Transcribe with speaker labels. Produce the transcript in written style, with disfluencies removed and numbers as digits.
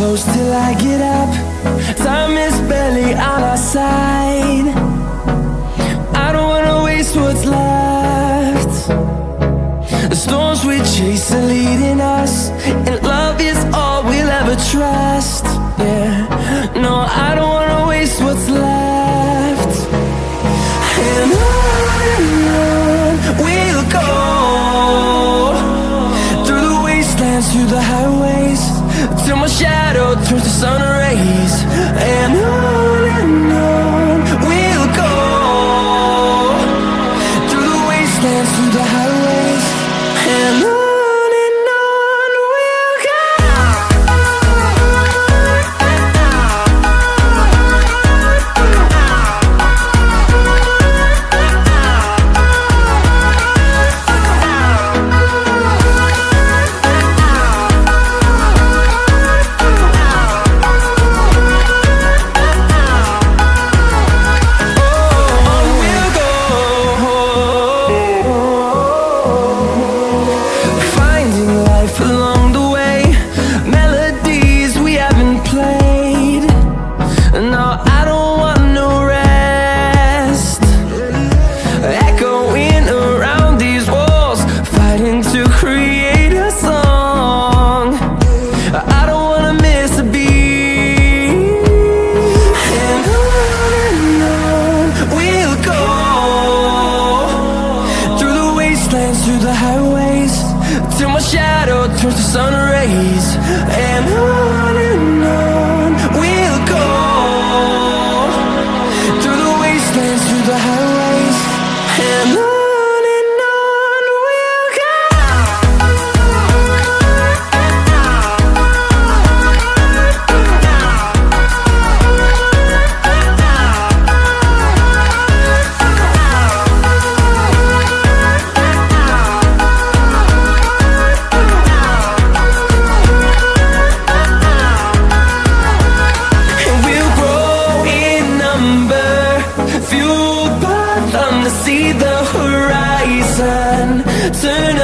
Speaker 1: close till I get up. Time is barely on our side. I don't wanna waste what's left. The storms we chase are leading us, and love is all we'll ever trust. Yeah, no, I don't wanna waste what's left. And on we'll go, through the wastelands, through the highways, till my shadow turns to sun rays. And on we'll go, through the wastelands, through the highways, and on we'll go. Along the way, melodies we haven't played. No, I don't want no rest. Echoing around these walls, fighting to create a song. I don't wanna miss a beat. And on we'll go, through the wastelands, through the highways, till my shadow turns to sun rays. And on we'll go, through the wastelands, through the highways, and on we'll go. Fueled by them to see the horizon, turn